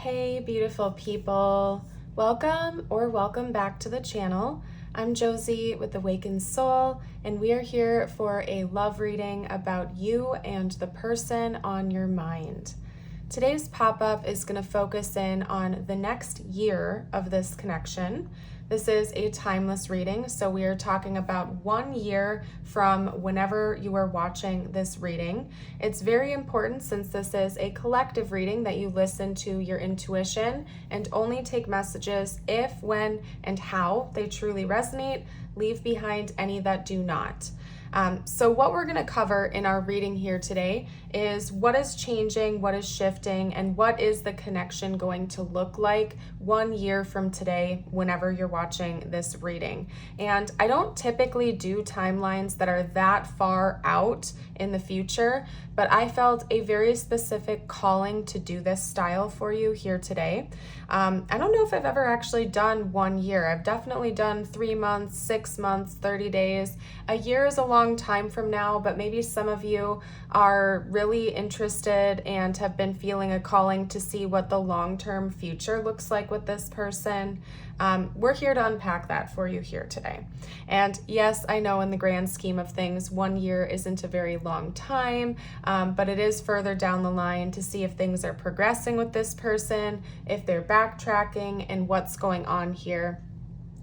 Hey beautiful people, welcome back to the channel. I'm Josie with Awakened Soul, and we are here for a love reading about you and the person on your mind. Today's pop-up is going to focus in on the next year of this connection. This is a timeless reading, so we are talking about 1 year from whenever you are watching this reading. It's very important, since this is a collective reading, that you listen to your intuition and only take messages if, when, and how they truly resonate. Leave behind any that do not. So what we're going to cover in our reading here today is what is changing, what is shifting, and what is the connection going to look like 1 year from today whenever you're watching this reading. And I don't typically do timelines that are that far out in the future, but I felt a very specific calling to do this style for you here today. I don't know if I've ever actually done 1 year. I've definitely done 3 months, 6 months, 30 days. A year is a long time from now, but maybe some of you are really interested and have been feeling a calling to see what the long-term future looks like with this person. We're here to unpack that for you here today. And yes, I know in the grand scheme of things, 1 year isn't a very long time, but it is further down the line to see if things are progressing with this person, if they're backtracking, and what's going on here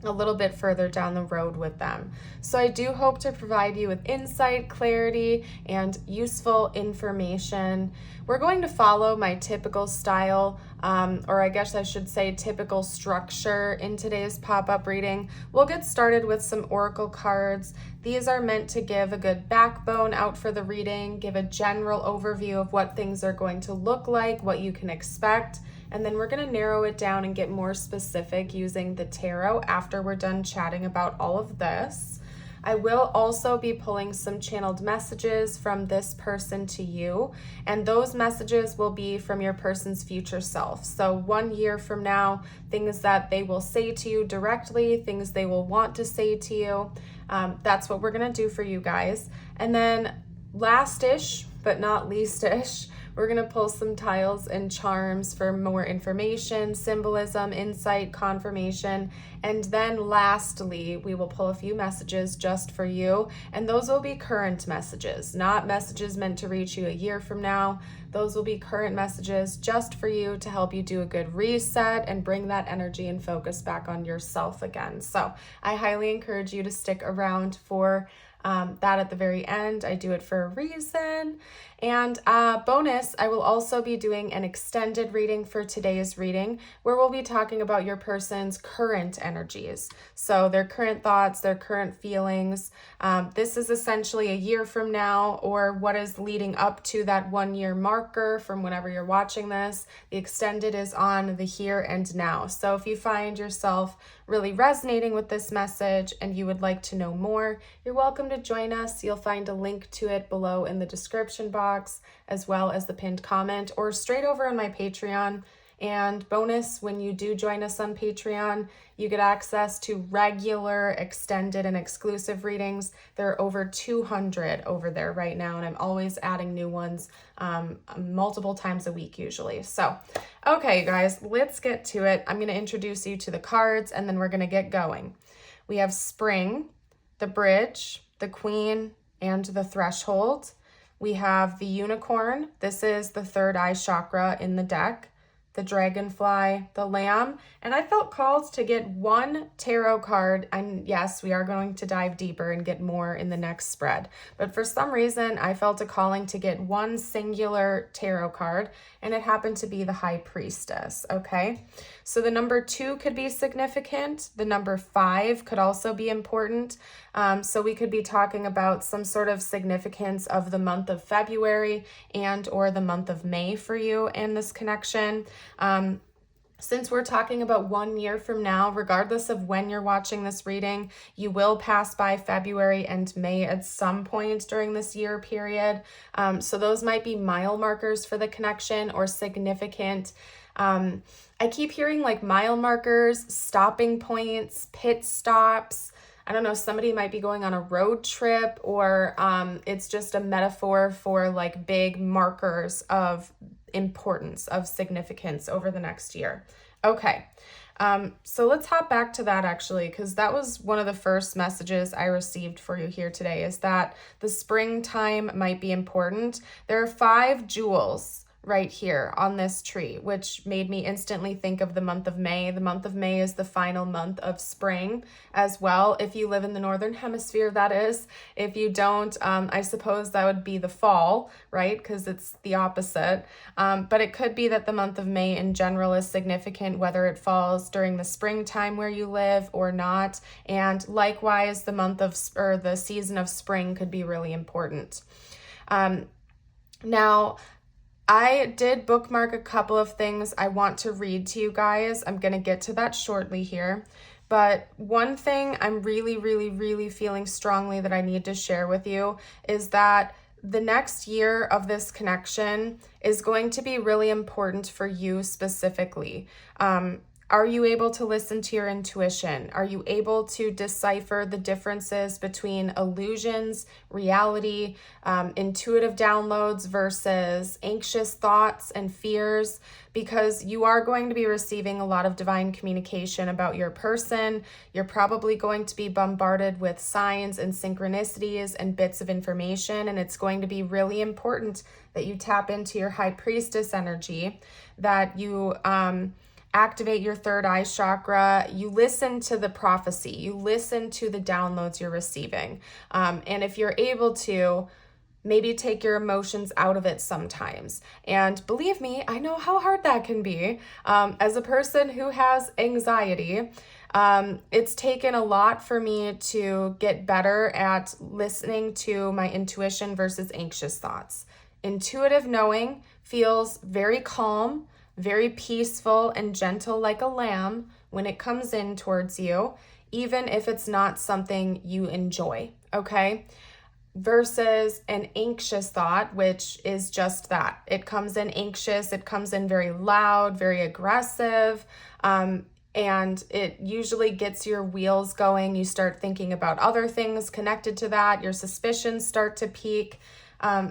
a little bit further down the road with them. So I do hope to provide you with insight, clarity, and useful information. We're going to follow my typical style, or I guess I should say typical structure in today's pop-up reading. We'll get started with some oracle cards. These are meant to give a good backbone out for the reading, give a general overview of what things are going to look like, what you can expect. And then we're going to narrow it down and get more specific using the tarot after we're done chatting about all of this. I will also be pulling some channeled messages from this person to you, and those messages will be from your person's future self. So 1 year from now, things that they will say to you directly, things they will want to say to you. That's what we're going to do for you guys. And then last-ish, but not least-ish, we're going to pull some tiles and charms for more information, symbolism, insight, confirmation. And then lastly, we will pull a few messages just for you. And those will be current messages, not messages meant to reach you a year from now. Those will be current messages just for you to help you do a good reset and bring that energy and focus back on yourself again. So I highly encourage you to stick around for that at the very end. I do it for a reason. And bonus, I will also be doing an extended reading for today's reading, where we'll be talking about your person's current energies. So their current thoughts, their current feelings. This is essentially a year from now, or what is leading up to that 1 year marker from whenever you're watching this. The extended is on the here and now. So if you find yourself really resonating with this message and you would like to know more, you're welcome to join us. You'll find a link to it below in the description box, as well as the pinned comment, or straight over on my Patreon. And bonus, when you do join us on Patreon, you get access to regular, extended, and exclusive readings. There are over 200 over there right now, and I'm always adding new ones multiple times a week usually. So, okay, guys, let's get to it. I'm going to introduce you to the cards, and then we're going to get going. We have Spring, the Bridge, the Queen, and the Threshold. We have the Unicorn. This is the third eye chakra in the deck. The Dragonfly, the Lamb, and I felt called to get one tarot card, and yes, we are going to dive deeper and get more in the next spread, but for some reason, I felt a calling to get one singular tarot card, and it happened to be the High Priestess, okay? So the number 2 could be significant. The number 5 could also be important. So we could be talking about some sort of significance of the month of February and or the month of May for you in this connection. Since we're talking about 1 year from now, regardless of when you're watching this reading, you will pass by February and May at some point during this year period. So those might be mile markers for the connection or significant. I keep hearing like mile markers, stopping points, pit stops. I don't know, somebody might be going on a road trip, or it's just a metaphor for like big markers of importance, of significance over the next year. Okay. So let's hop back to that actually, because that was one of the first messages I received for you here today, is that the springtime might be important. There are 5 jewels right here on this tree, which made me instantly think of the month of May. The month of May is the final month of spring as well. If you live in the Northern Hemisphere, that is. If you don't, I suppose that would be the fall, right? Because it's the opposite. But it could be that the month of May in general is significant, whether it falls during the springtime where you live or not. And likewise, the month of, or the season of spring could be really important. Now, I did bookmark a couple of things I want to read to you guys. I'm going to get to that shortly here. But one thing I'm really feeling strongly that I need to share with you is that the next year of this connection is going to be really important for you specifically. Are you able to listen to your intuition? Are you able to decipher the differences between illusions, reality, intuitive downloads versus anxious thoughts and fears? Because you are going to be receiving a lot of divine communication about your person. You're probably going to be bombarded with signs and synchronicities and bits of information, and it's going to be really important that you tap into your high priestess energy, that you activate your third eye chakra, you listen to the prophecy, you listen to the downloads you're receiving. And if you're able to, maybe take your emotions out of it sometimes. And believe me, I know how hard that can be. As a person who has anxiety, it's taken a lot for me to get better at listening to my intuition versus anxious thoughts. Intuitive knowing feels very calm, very peaceful and gentle like a lamb when it comes in towards you, even if it's not something you enjoy, okay? Versus an anxious thought, which is just that. It comes in anxious, it comes in very loud, very aggressive, and it usually gets your wheels going. You start thinking about other things connected to that. Your suspicions start to peak.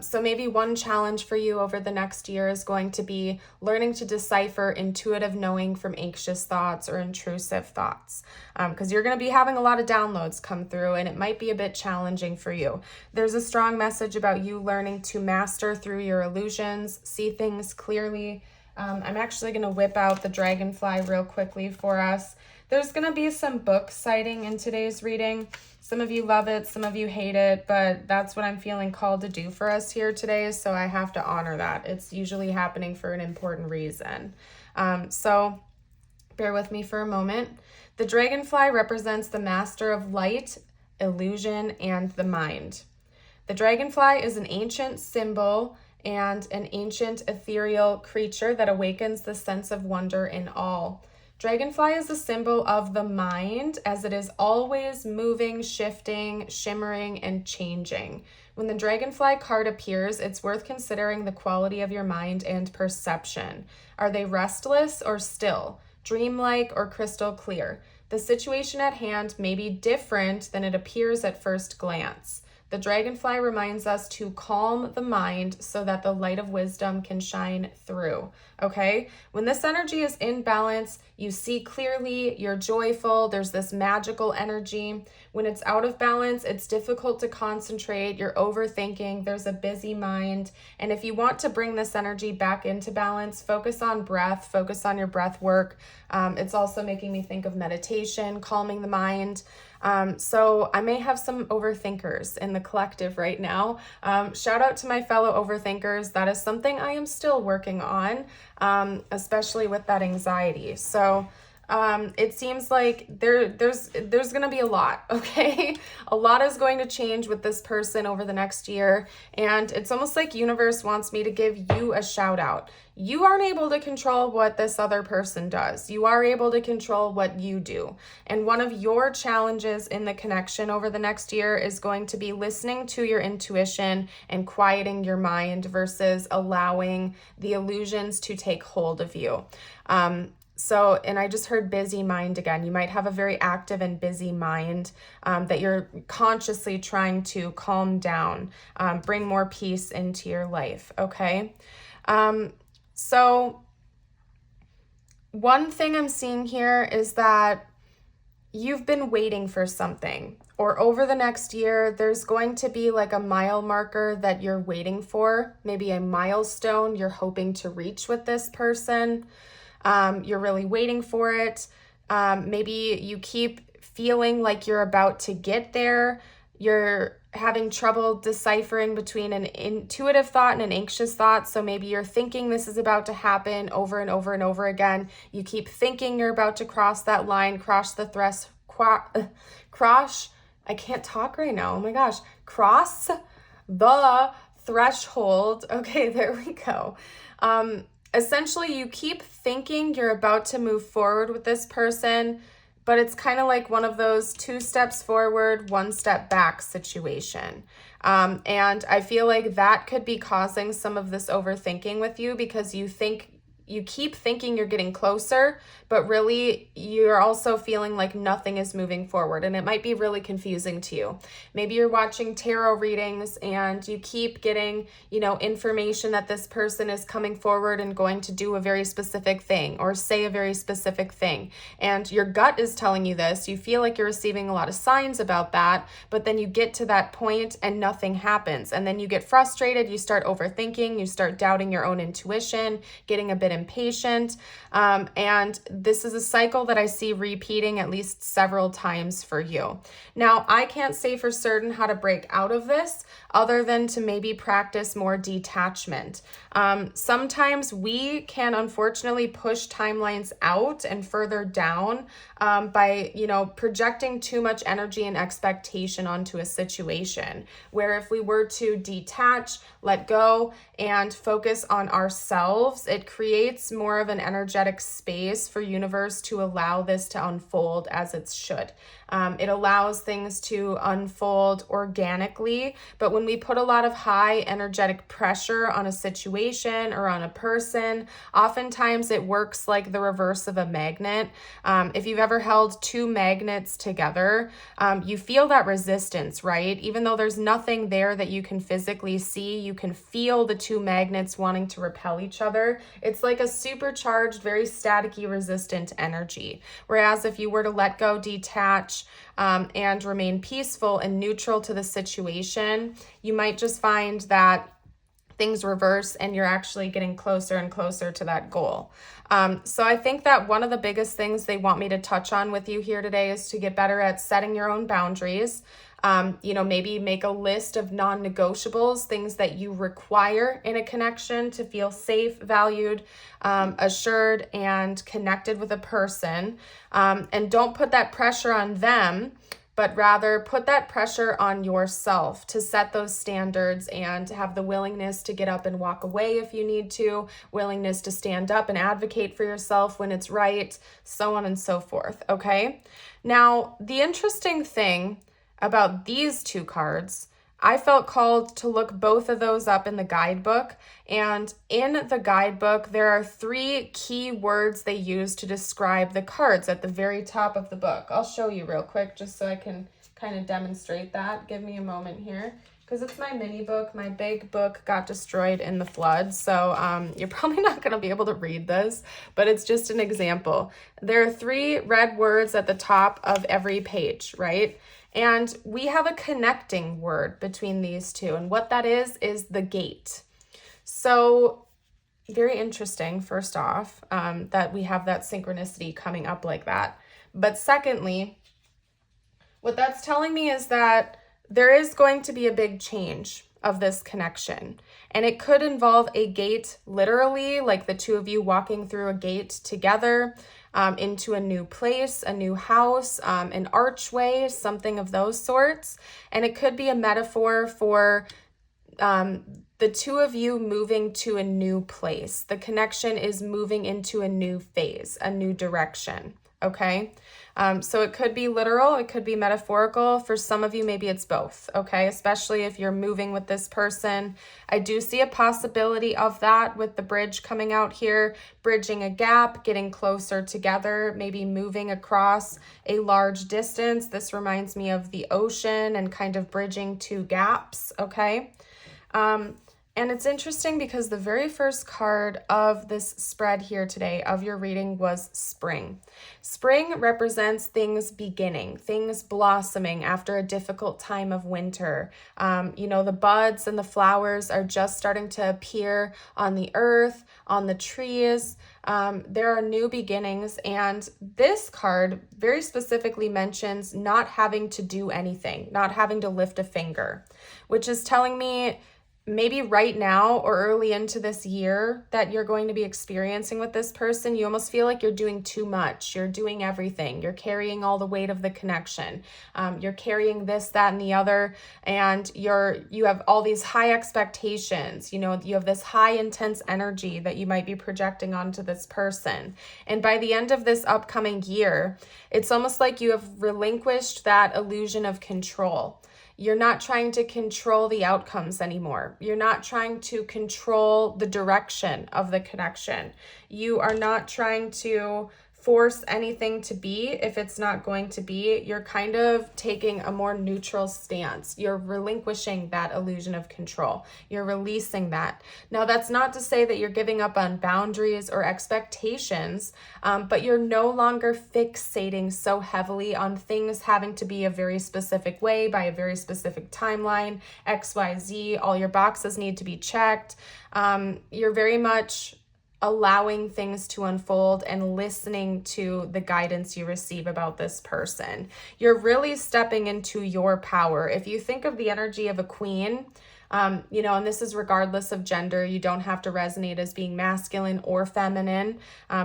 So maybe one challenge for you over the next year is going to be learning to decipher intuitive knowing from anxious thoughts or intrusive thoughts, because you're going to be having a lot of downloads come through and it might be a bit challenging for you. There's a strong message about you learning to master through your illusions, see things clearly. I'm actually going to whip out the dragonfly real quickly for us. There's going to be some book citing in today's reading. Some of you love it, some of you hate it, but that's what I'm feeling called to do for us here today, so I have to honor that. It's usually happening for an important reason. So bear with me for a moment. The dragonfly represents the master of light, illusion, and the mind. The dragonfly is an ancient symbol and an ancient ethereal creature that awakens the sense of wonder in all. Dragonfly is a symbol of the mind, as it is always moving, shifting, shimmering, and changing. When the dragonfly card appears, it's worth considering the quality of your mind and perception. Are they restless or still, dreamlike or crystal clear? The situation at hand may be different than it appears at first glance. The dragonfly reminds us to calm the mind so that the light of wisdom can shine through, okay? When this energy is in balance, you see clearly, you're joyful, there's this magical energy. When it's out of balance, it's difficult to concentrate, you're overthinking, there's a busy mind. And if you want to bring this energy back into balance, focus on breath, focus on your breath work. It's also making me think of meditation, calming the mind. So I may have some overthinkers in the collective right now. Shout out to my fellow overthinkers. That is something I am still working on, especially with that anxiety. So it seems like there's going to be a lot, okay? A lot is going to change with this person over the next year. And it's almost like universe wants me to give you a shout out. You aren't able to control what this other person does. You are able to control what you do. And one of your challenges in the connection over the next year is going to be listening to your intuition and quieting your mind versus allowing the illusions to take hold of you. And I just heard busy mind again. You might have a very active and busy mind that you're consciously trying to calm down, bring more peace into your life, okay? So one thing I'm seeing here is that you've been waiting for something, or over the next year, there's going to be like a mile marker that you're waiting for, maybe a milestone you're hoping to reach with this person. You're really waiting for it. Maybe you keep feeling like you're about to get there. You're having trouble deciphering between an intuitive thought and an anxious thought. So maybe you're thinking this is about to happen over and over and over again. You keep thinking you're about to cross that line, I can't talk right now. Oh my gosh. Cross the threshold. Okay, there we go. Essentially, you keep thinking you're about to move forward with this person, but it's kind of like one of those 2 steps forward, 1 step back situation. And I feel like that could be causing some of this overthinking with you, because you keep thinking you're getting closer, but really you're also feeling like nothing is moving forward, and it might be really confusing to you. Maybe you're watching tarot readings and you keep getting, information that this person is coming forward and going to do a very specific thing or say a very specific thing. And your gut is telling you this. You feel like you're receiving a lot of signs about that, but then you get to that point and nothing happens. And then you get frustrated, you start overthinking, you start doubting your own intuition, getting a bit impatient. And this is a cycle that I see repeating at least several times for you. Now, I can't say for certain how to break out of this other than to maybe practice more detachment. Sometimes we can unfortunately push timelines out and further down by, projecting too much energy and expectation onto a situation, where if we were to detach, let go, and focus on ourselves, it creates more of an energetic space for universe to allow this to unfold as it should. It allows things to unfold organically, but when we put a lot of high energetic pressure on a situation or on a person, oftentimes it works like the reverse of a magnet. If you've ever held 2 magnets together, you feel that resistance, right? Even though there's nothing there that you can physically see, you can feel the 2 magnets wanting to repel each other. It's like a supercharged, very staticky, resistant energy. Whereas if you were to let go, detach, and remain peaceful and neutral to the situation, you might just find that things reverse and you're actually getting closer and closer to that goal. So I think that one of the biggest things they want me to touch on with you here today is to get better at setting your own boundaries. Maybe make a list of non-negotiables, things that you require in a connection to feel safe, valued, assured, and connected with a person. And don't put that pressure on them, but rather put that pressure on yourself to set those standards and have the willingness to get up and walk away if you need to, willingness to stand up and advocate for yourself when it's right, so on and so forth, okay? Now, the interesting thing about these 2 cards, I felt called to look both of those up in the guidebook. And in the guidebook, there are 3 key words they use to describe the cards at the very top of the book. I'll show you real quick just so I can kind of demonstrate that. Give me a moment here, because it's my mini book. My big book got destroyed in the flood, so you're probably not going to be able to read this, but it's just an example. There are 3 red words at the top of every page, right? And we have a connecting word between these 2. And what that is the gate. So very interesting, first off, that we have that synchronicity coming up like that. But secondly, what that's telling me is that there is going to be a big change of this connection. And it could involve a gate, literally, like the 2 of you walking through a gate together, into a new place, a new house, an archway, something of those sorts. And it could be a metaphor for the 2 of you moving to a new place. The connection is moving into a new phase, a new direction, okay? So it could be literal, it could be metaphorical. For some of you, maybe it's both, okay? Especially if you're moving with this person. I do see a possibility of that with the bridge coming out here, bridging a gap, getting closer together, maybe moving across a large distance. This reminds me of the ocean and kind of bridging 2 gaps, okay? And it's interesting because the very first card of this spread here today of your reading was spring. Spring represents things beginning, things blossoming after a difficult time of winter. The buds and the flowers are just starting to appear on the earth, on the trees. There are new beginnings, and this card very specifically mentions not having to do anything, not having to lift a finger, which is telling me maybe right now or early into this year that you're going to be experiencing with this person, you almost feel like you're doing too much. You're doing everything. You're carrying all the weight of the connection. You're carrying this, that, and the other, and you have all these high expectations. You have this high intense energy that you might be projecting onto this person. And by the end of this upcoming year, it's almost like you have relinquished that illusion of control. You're not trying to control the outcomes anymore. You're not trying to control the direction of the connection. You are not trying to force anything to be if it's not going to be. You're kind of taking a more neutral stance. You're relinquishing that illusion of control. You're releasing that. Now, that's not to say that you're giving up on boundaries or expectations, but you're no longer fixating so heavily on things having to be a very specific way by a very specific timeline, XYZ, all your boxes need to be checked. You're very much allowing things to unfold and listening to the guidance you receive about this person. You're really stepping into your power. If you think of the energy of a queen, and this is regardless of gender, you don't have to resonate as being masculine or feminine.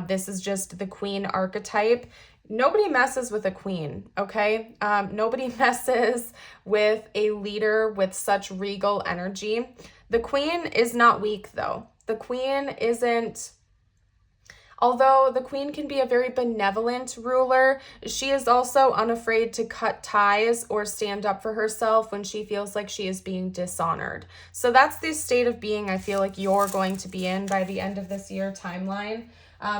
This is just the queen archetype. Nobody messes with a queen, okay? Nobody messes with a leader with such regal energy. The queen is not weak, though. The queen isn't, although the queen can be a very benevolent ruler, she is also unafraid to cut ties or stand up for herself when she feels like she is being dishonored. So that's the state of being I feel like you're going to be in by the end of this year timeline.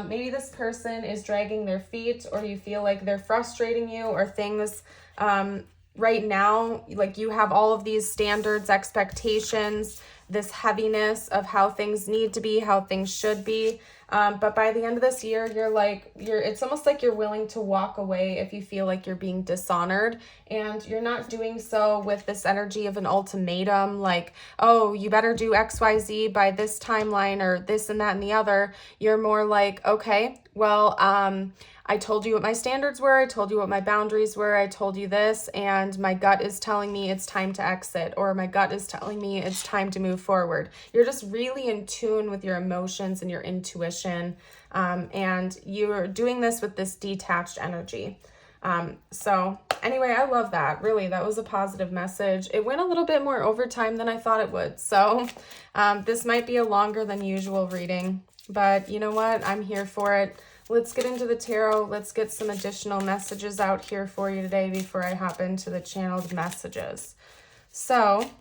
Maybe this person is dragging their feet, or you feel like they're frustrating you, or things right now, like you have all of these standards, expectations, this heaviness of how things need to be, how things should be. But by the end of this year, it's almost like you're willing to walk away if you feel like you're being dishonored, and you're not doing so with this energy of an ultimatum, like, oh, you better do XYZ by this timeline or this and that and the other. You're more like, okay, well, I told you what my standards were. I told you what my boundaries were. I told you this, and my gut is telling me it's time to exit, or my gut is telling me it's time to move forward. You're just really in tune with your emotions and your intuition, and you're doing this with this detached energy. So anyway, I love that. Really, that was a positive message. It went a little bit more overtime than I thought it would. So this might be a longer than usual reading, but you know what? I'm here for it. Let's get into the tarot. Let's get some additional messages out here for you today before I hop into the channeled messages. So,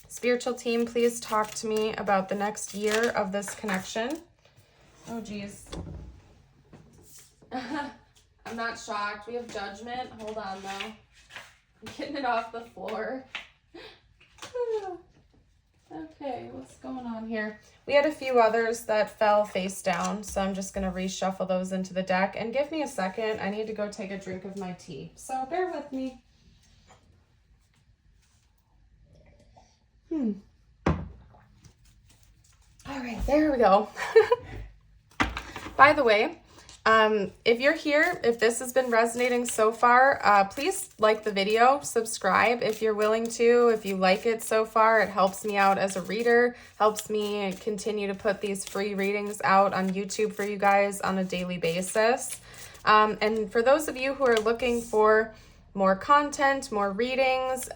spiritual team, please talk to me about the next year of this connection. Oh, geez. I'm not shocked. We have judgment. Hold on, though. I'm getting it off the floor. Okay, what's going on here? We had a few others that fell face down, so I'm just going to reshuffle those into the deck. And give me a second. I need to go take a drink of my tea. So bear with me. All right, there we go. By the way, if you're here, if this has been resonating so far, please like the video, subscribe if you're willing to. If you like it so far, it helps me out as a reader, helps me continue to put these free readings out on YouTube for you guys on a daily basis. And for those of you who are looking for more content, more readings,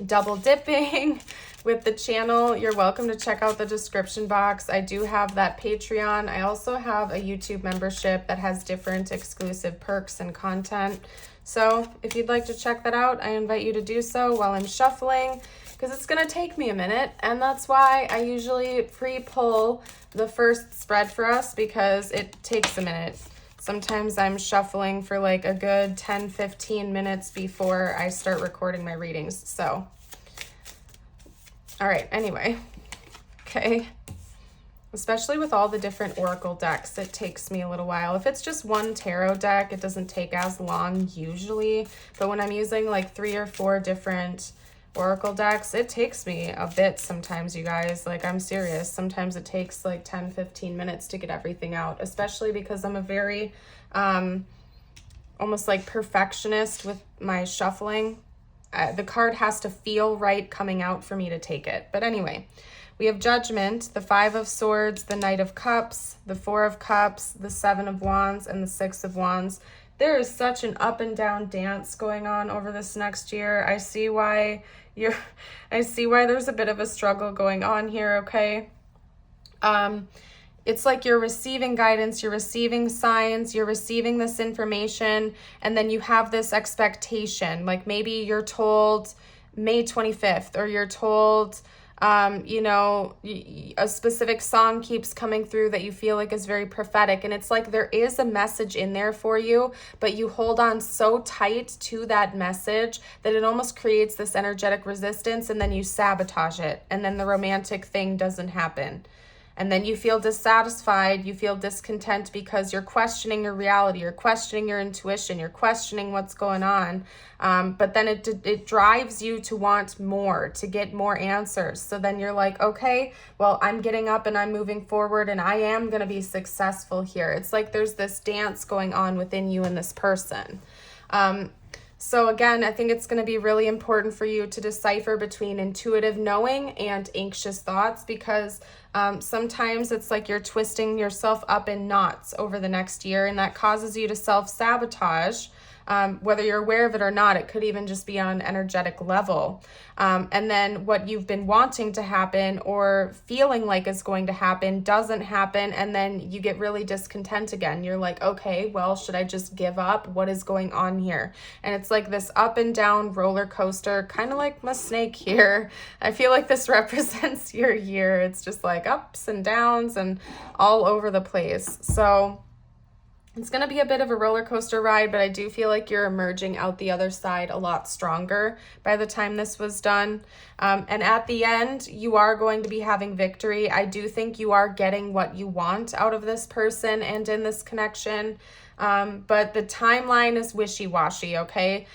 double dipping with the channel, you're welcome to check out the description box. I do have that Patreon. I also have a YouTube membership that has different exclusive perks and content. So if you'd like to check that out, I invite you to do so while I'm shuffling, because it's going to take me a minute, and that's why I usually pre-pull the first spread for us, because it takes a minute. Sometimes I'm shuffling for like a good 10-15 minutes before I start recording my readings. So all right, anyway, okay? Especially with all the different oracle decks, it takes me a little while. If it's just one tarot deck, it doesn't take as long usually. But when I'm using like 3 or 4 different oracle decks, it takes me a bit sometimes, you guys. Like, I'm serious. Sometimes it takes like 10, 15 minutes to get everything out, especially because I'm a very almost like perfectionist with my shuffling. The card has to feel right coming out for me to take it. But anyway, we have Judgment, the 5 of Swords, the Knight of Cups, the 4 of Cups, the 7 of Wands, and the 6 of Wands. There is such an up and down dance going on over this next year. I see why there's a bit of a struggle going on here, okay? It's like you're receiving guidance, you're receiving signs, you're receiving this information, and then you have this expectation. Like, maybe you're told May 25th, or you're told, you know, a specific song keeps coming through that you feel like is very prophetic. And it's like there is a message in there for you, but you hold on so tight to that message that it almost creates this energetic resistance, and then you sabotage it. And then the romantic thing doesn't happen. And then you feel dissatisfied, you feel discontent because you're questioning your reality, you're questioning your intuition, you're questioning what's going on. But then it drives you to want more, to get more answers. So then you're like, okay, well, I'm getting up and I'm moving forward and I am going to be successful here. It's like there's this dance going on within you and this person. So again, I think it's going to be really important for you to decipher between intuitive knowing and anxious thoughts, because sometimes it's like you're twisting yourself up in knots over the next year, and that causes you to self-sabotage. Whether you're aware of it or not, it could even just be on an energetic level. And then what you've been wanting to happen or feeling like is going to happen doesn't happen. And then you get really discontent again. You're like, okay, well, should I just give up? What is going on here? And it's like this up and down roller coaster, kind of like my snake here. I feel like this represents your year. It's just like ups and downs and all over the place. So it's going to be a bit of a roller coaster ride, but I do feel like you're emerging out the other side a lot stronger by the time this was done. And at the end, you are going to be having victory. I do think you are getting what you want out of this person and in this connection. But the timeline is wishy-washy, okay?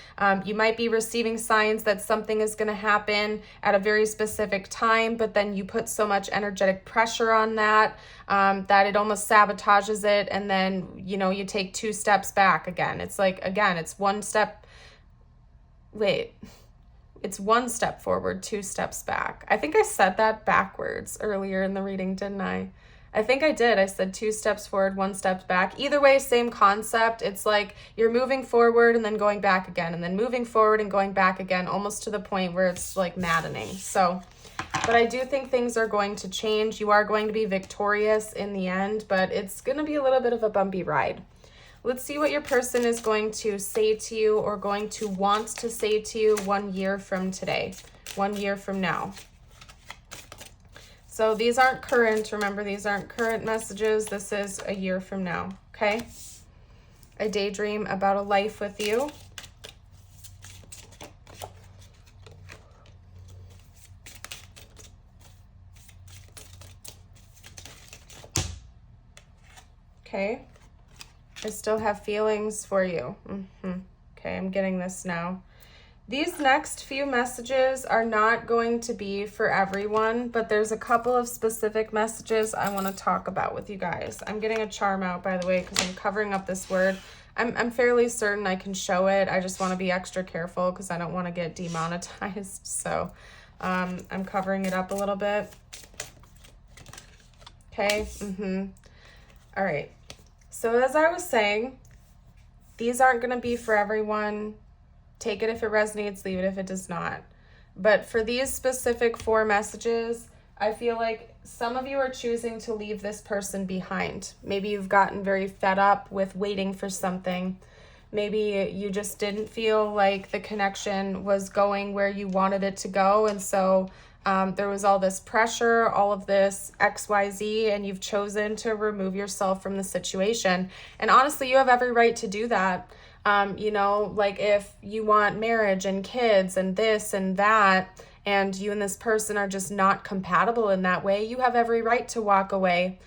You might be receiving signs that something is going to happen at a very specific time, but then you put so much energetic pressure on that, that it almost sabotages it, and then, you know, you take 2 steps back again. It's like, again, it's 1 step forward, 2 steps back. I think I said that backwards earlier in the reading, didn't I? I think I did. I said 2 steps forward, 1 step back. Either way, same concept. It's like you're moving forward and then going back again, and then moving forward and going back again, almost to the point where it's like maddening. So, but I do think things are going to change. You are going to be victorious in the end, but it's going to be a little bit of a bumpy ride. Let's see what your person is going to say to you, or going to want to say to you 1 year from today, 1 year from now. So these aren't current. Remember, these aren't current messages. This is a year from now, okay? I daydream about a life with you. Okay. I still have feelings for you. Okay, I'm getting this now. These next few messages are not going to be for everyone, but there's a couple of specific messages I want to talk about with you guys. I'm getting a charm out, by the way, because I'm covering up this word. I'm fairly certain I can show it. I just want to be extra careful because I don't want to get demonetized. So I'm covering it up a little bit. Okay. All right. So as I was saying, these aren't going to be for everyone. Take it if it resonates, leave it if it does not. But for these specific 4 messages, I feel like some of you are choosing to leave this person behind. Maybe you've gotten very fed up with waiting for something. Maybe you just didn't feel like the connection was going where you wanted it to go. And so there was all this pressure, all of this XYZ, and you've chosen to remove yourself from the situation. And honestly, you have every right to do that. You know, like if you want marriage and kids and this and that, and you and this person are just not compatible in that way, you have every right to walk away.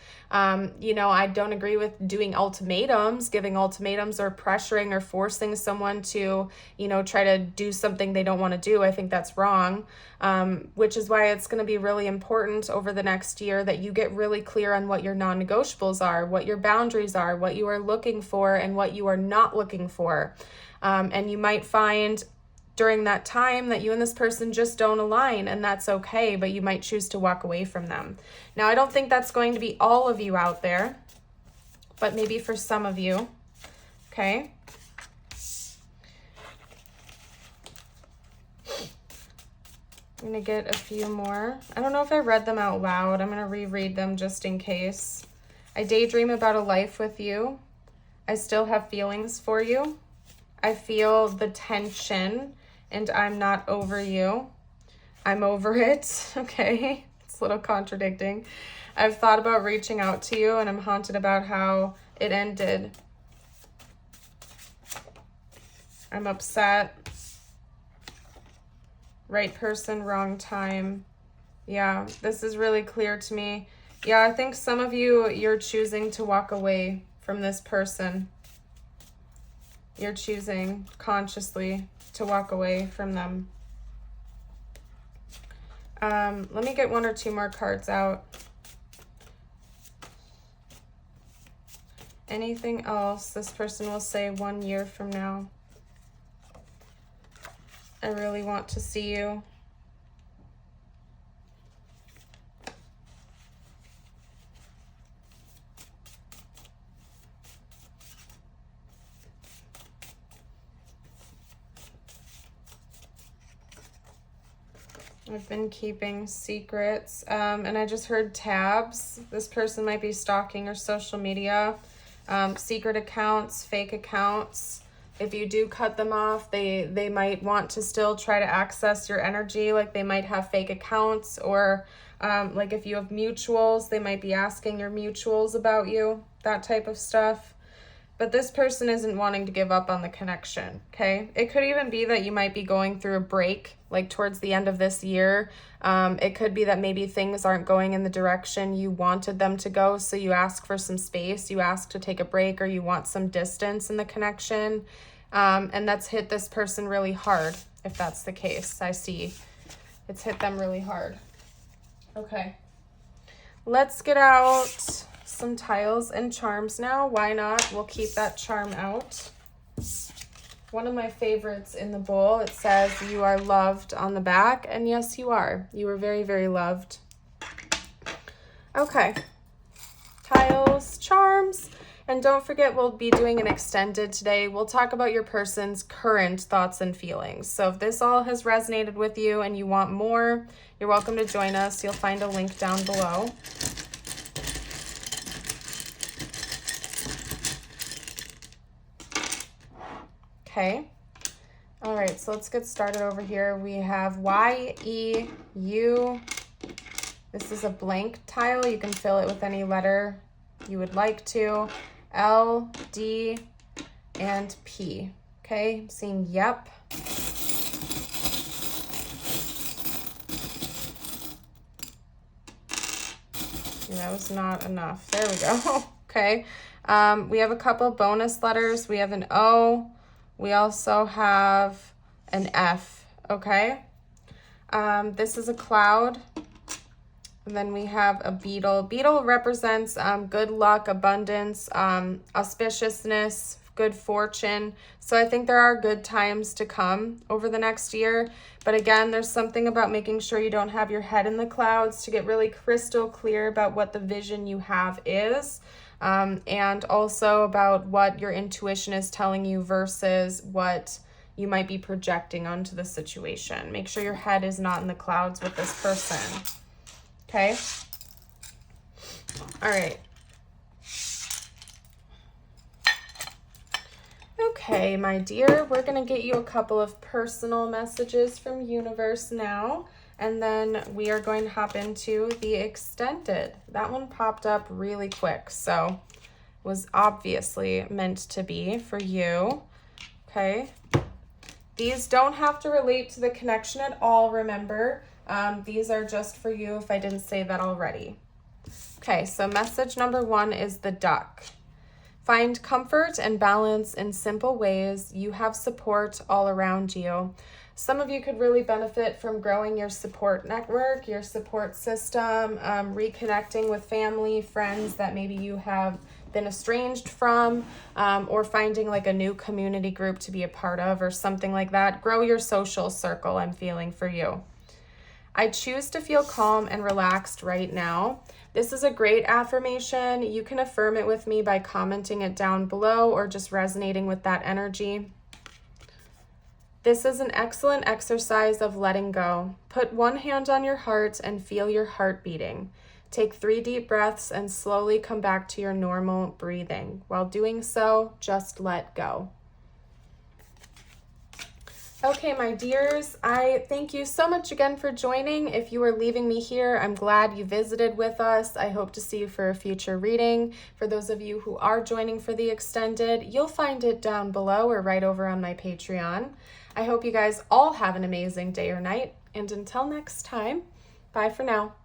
You know, I don't agree with doing ultimatums, giving ultimatums or pressuring or forcing someone to, you know, try to do something they don't want to do. I think that's wrong, which is why it's going to be really important over the next year that you get really clear on what your non-negotiables are, what your boundaries are, what you are looking for, and what you are not looking for. And you might find during that time that you and this person just don't align, and that's okay, but you might choose to walk away from them. Now, I don't think that's going to be all of you out there, but maybe for some of you, okay? I'm going to get a few more. I don't know if I read them out loud. I'm going to reread them just in case. I daydream about a life with you. I still have feelings for you. I feel the tension, and I'm not over you. I'm over it, okay? It's a little contradicting. I've thought about reaching out to you, and I'm haunted about how it ended. I'm upset. Right person, wrong time. Yeah, this is really clear to me. Yeah, I think some of you, you're choosing to walk away from this person. You're choosing consciously to walk away from them. Let me get one or two more cards out. Anything else this person will say 1 year from now? I really want to see you. I've been keeping secrets, and I just heard tabs. This person might be stalking your social media, secret accounts, fake accounts. If you do cut them off, they might want to still try to access your energy. Like they might have fake accounts, or like if you have mutuals, they might be asking your mutuals about you, that type of stuff. But this person isn't wanting to give up on the connection, okay? It could even be that you might be going through a break, like towards the end of this year. It could be that maybe things aren't going in the direction you wanted them to go, so you ask for some space, you ask to take a break, or you want some distance in the connection. And that's hit this person really hard, if that's the case. I see it's hit them really hard. Okay, let's get out some tiles and charms now. Why not? We'll keep that charm out. One of my favorites in the bowl, it says you are loved on the back, and yes, you are. You are very, very loved. Okay, tiles, charms, and don't forget we'll be doing an extended today. We'll talk about your person's current thoughts and feelings. So if this all has resonated with you and you want more, you're welcome to join us. You'll find a link down below. Okay. All right, so let's get started over here. We have Y-E-U. This is a blank tile. You can fill it with any letter you would like to. L, D, and P. Okay, I'm seeing yep. And that was not enough. There we go. Okay. We have a couple bonus letters. We have an O. We also have an F, okay? This is a cloud. And then we have a beetle. Beetle represents good luck, abundance, auspiciousness, good fortune. So I think there are good times to come over the next year. But again, there's something about making sure you don't have your head in the clouds to get really crystal clear about what the vision you have is. And also about what your intuition is telling you versus what you might be projecting onto the situation. Make sure your head is not in the clouds with this person. Okay? All right. Okay, my dear, we're going to get you a couple of personal messages from universe now. And then we are going to hop into the extended. That one popped up really quick, so was obviously meant to be for you. Okay. These don't have to relate to the connection at all, remember. These are just for you if I didn't say that already. Okay, so message number 1 is the duck. Find comfort and balance in simple ways. You have support all around you. Some of you could really benefit from growing your support network, your support system, reconnecting with family, friends that maybe you have been estranged from, or finding like a new community group to be a part of or something like that. Grow your social circle, I'm feeling for you. I choose to feel calm and relaxed right now. This is a great affirmation. You can affirm it with me by commenting it down below or just resonating with that energy. This is an excellent exercise of letting go. Put one hand on your heart and feel your heart beating. Take 3 deep breaths and slowly come back to your normal breathing. While doing so, just let go. Okay, my dears, I thank you so much again for joining. If you are leaving me here, I'm glad you visited with us. I hope to see you for a future reading. For those of you who are joining for the extended, you'll find it down below or right over on my Patreon. I hope you guys all have an amazing day or night. And until next time, bye for now.